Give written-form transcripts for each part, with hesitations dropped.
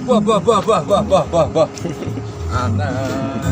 Wah. Anak.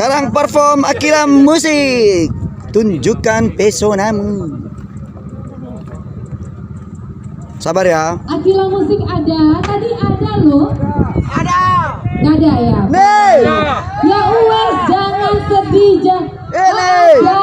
Sekarang perform Akila Musik. Tunjukkan pesonamu. Sabar ya. Akila Musik ada, tadi ada loh. Ada. Nggak ada ya? Nih. Ya wes, jangan sedih. Ini. Ya.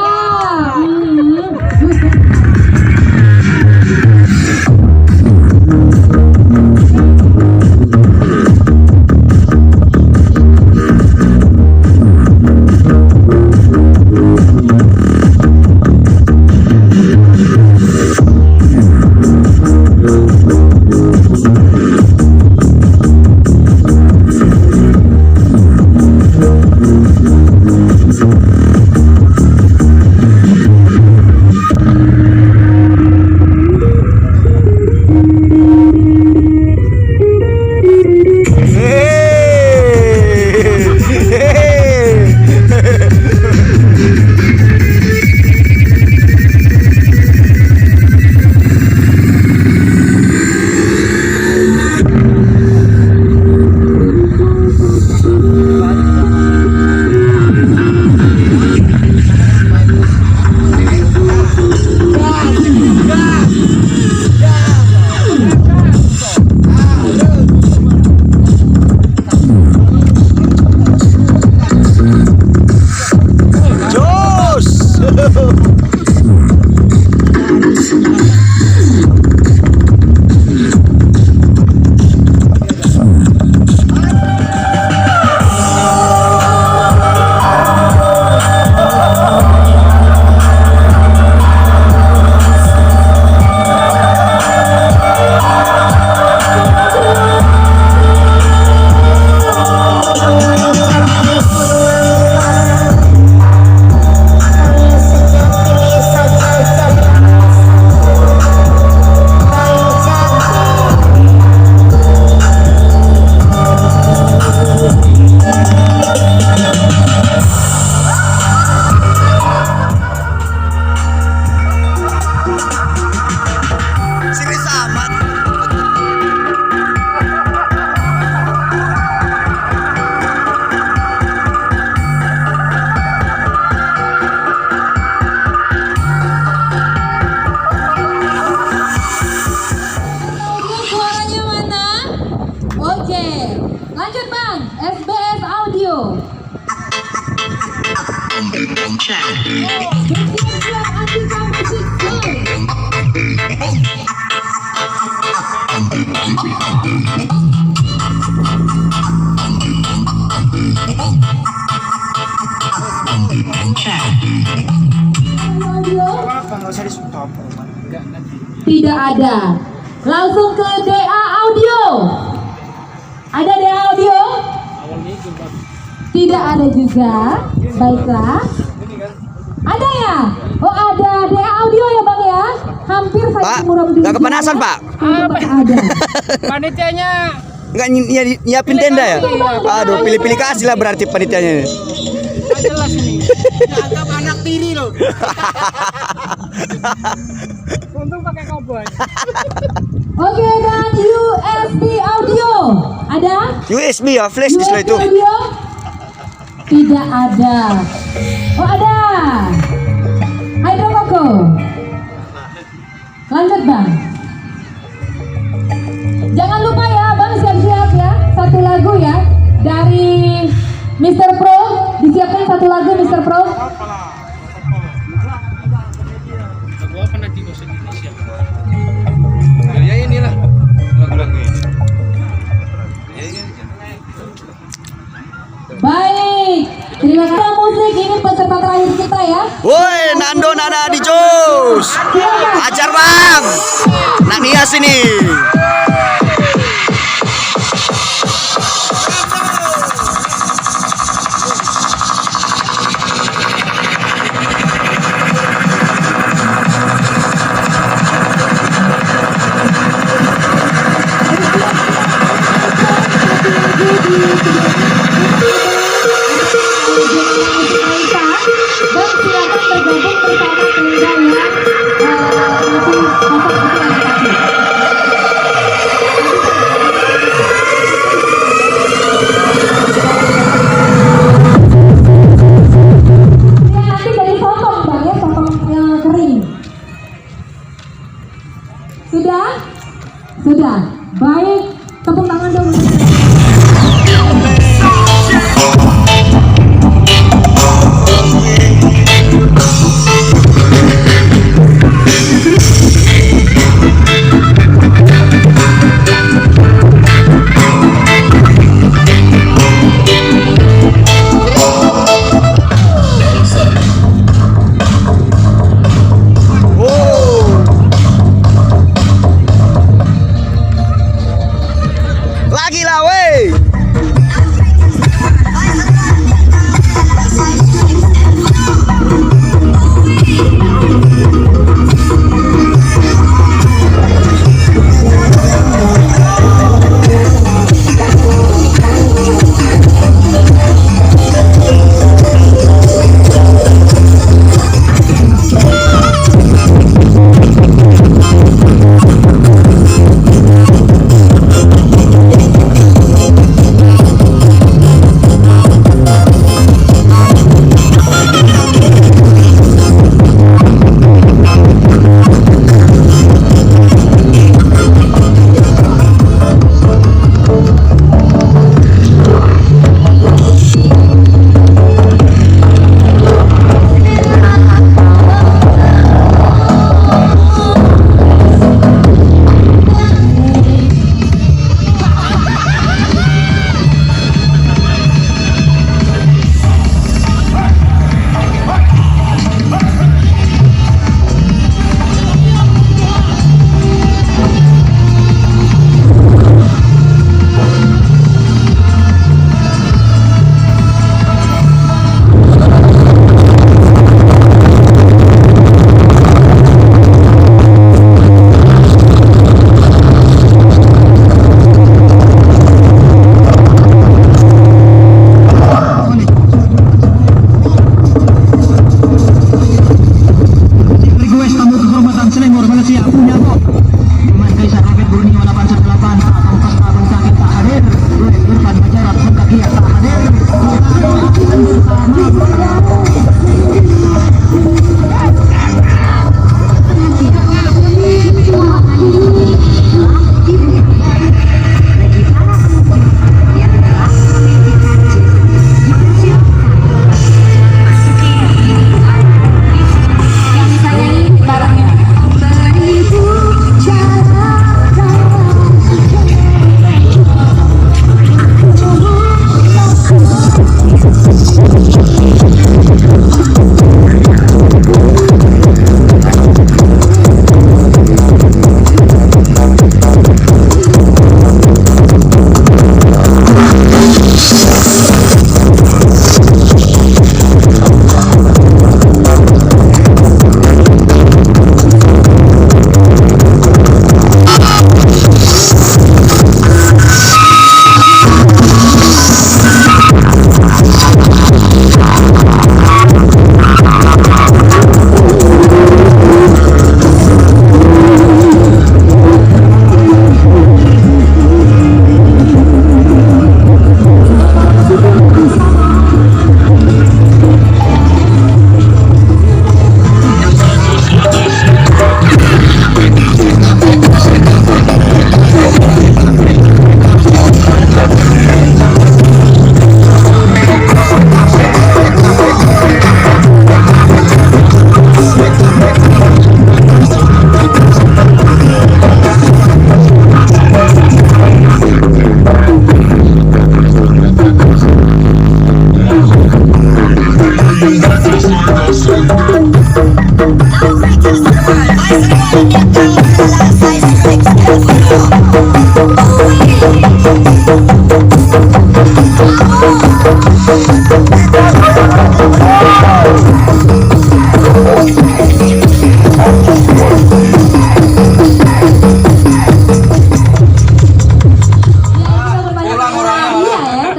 Tidak ada. Langsung ke DA Audio. Ada DA Audio? Tidak ada juga. Baiklah. Ada ya? Oh ada DA Audio ya Bang ya? Hampir saja Pak, murah nggak kepanasan Pak? Ada. Panitianya Nggak nyiapin tenda ya? Aduh, pilih-pilih kasih lah berarti panitianya. jelas ini. Anggap anak tiri loh. Untung pakai cowboy. Oke, dan USB Audio. Ada? USB ya, flash disk lah itu. Audio? Tidak ada. Oh ada. Hydro Koko. Lanjut Bang. Jangan lupa ya Bang, siap-siap ya. Satu lagu ya dari Mr. Pro. Disiapkan satu lagu Mr. Pro. Gua pernah di Indonesia. Ya inilah lagu-lagu ini. Baik. Terima kasih musik, ini peserta terakhir kita ya. Woi, Nando Nana di Jos. Ajar Bang. Nak nias ini.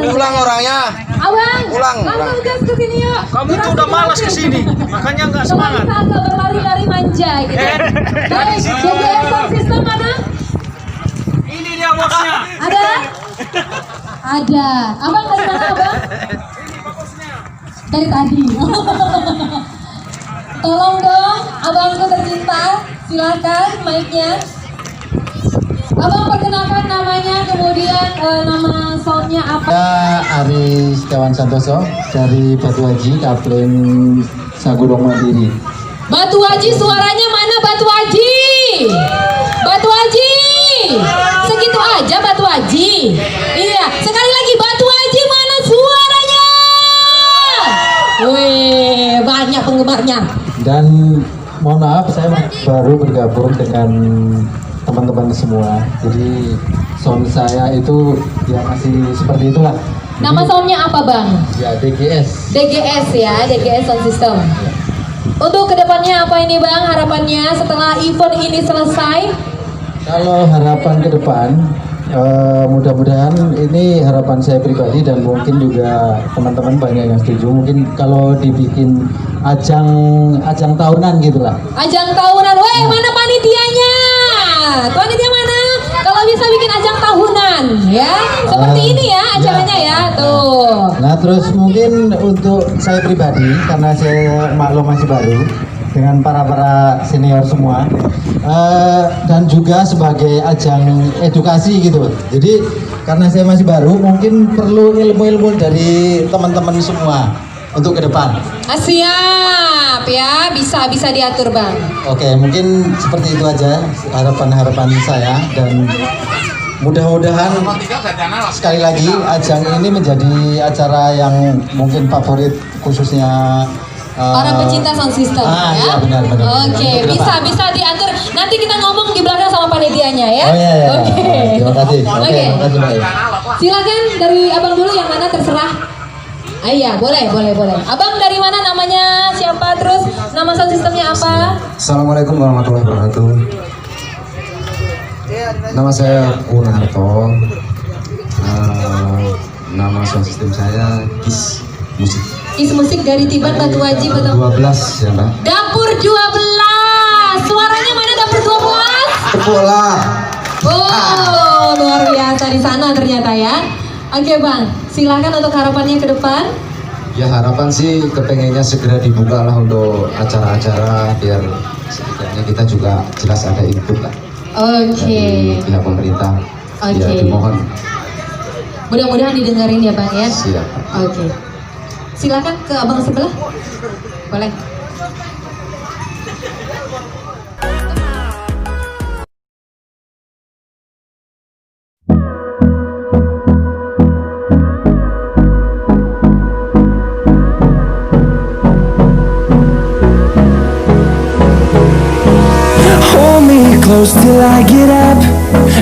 Pulang orangnya. Abang, Pulang. langsung gas ke sini yuk. Kamu itu udah malas kesini, makanya nggak semangat. Kita agak berlari-lari manja gitu. Baik, DGS Sound System mana? Ini dia bosnya. Ada? Ada. Abang dari mana abang? Dari tadi. Tolong dong, abangku tercinta, silakan mic-nya. Abang perkenalkan namanya, kemudian nama soundnya apa? Saya Ari Setiawan Santoso dari Batu Haji, Kaplen Sagurong Mandiri. Batu Haji, suaranya mana Batu Haji? Batu Haji, segitu aja Batu Haji. Iya, sekali lagi Batu Haji, mana suaranya? Wih, banyak penggemarnya. Dan mohon maaf, saya baru bergabung dengan teman-teman semua. Jadi sound saya itu ya masih seperti itulah. Nama soundnya apa bang? Ya DGS. DGS ya, DGS Sound System. Untuk kedepannya apa ini bang harapannya setelah event ini selesai? Kalau harapan ke depan, mudah-mudahan ini harapan saya pribadi dan mungkin juga teman-teman banyak yang setuju. Mungkin kalau dibikin ajang tahunan gitulah. Ajang tahunan, weh mana panitianya? Panitia mana? Kalau bisa bikin ajang tahunan, ya seperti ini ya acaranya ya, tuh. Nah terus mungkin untuk saya pribadi karena saya maklum masih baru dengan para senior semua dan juga sebagai ajang edukasi gitu. Jadi karena saya masih baru mungkin perlu ilmu-ilmu dari teman-teman semua untuk ke depan. Siap ya, bisa diatur bang. Oke, mungkin seperti itu aja harapan saya dan mudah-mudahan sekali lagi ajang ini menjadi acara yang mungkin favorit khususnya Para pecinta sound system ya. Iya, benar. Oke, bisa diatur. Nanti kita ngomong di belakang sama panitianya ya. Oh iya. Oke. Terima kasih. Oke. Terima kasih, Mbak. Silakan dari abang dulu yang mana terserah. Iya, boleh. Abang dari mana, namanya siapa, terus nama sound systemnya apa? Assalamualaikum warahmatullahi wabarakatuh. Nama saya Kunarto. Nama sound system saya Kis Musik. Kis Musik dari Tiban Batu Haji betul. 12 ya Mbak. Dapur 12. Suaranya mana Dapur 12? Kepala. Oh, luar biasa di sana ternyata ya. Oke bang, silakan untuk harapannya ke depan. Ya harapan sih kepengennya segera dibuka lah untuk acara-acara biar setidaknya kita juga jelas ada input lah Oke. dari pihak pemerintah. Ya Oke. dimohon. Mudah-mudahan didengarin ya bang ya. Siap. Oke. Silakan ke abang sebelah. Boleh. Hold me close till I get up.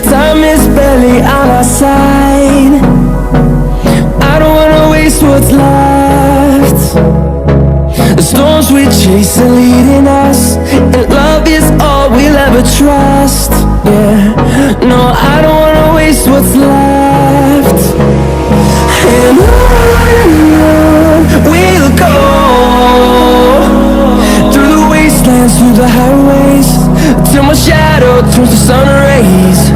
Time is barely on our side. I don't wanna waste what's left. The storms we chase are leading us, and love is all we'll ever trust. Yeah, no, I don't wanna waste what's left. And on we'll go, through the wastelands, through the highways, till my shadow turns to sun rays.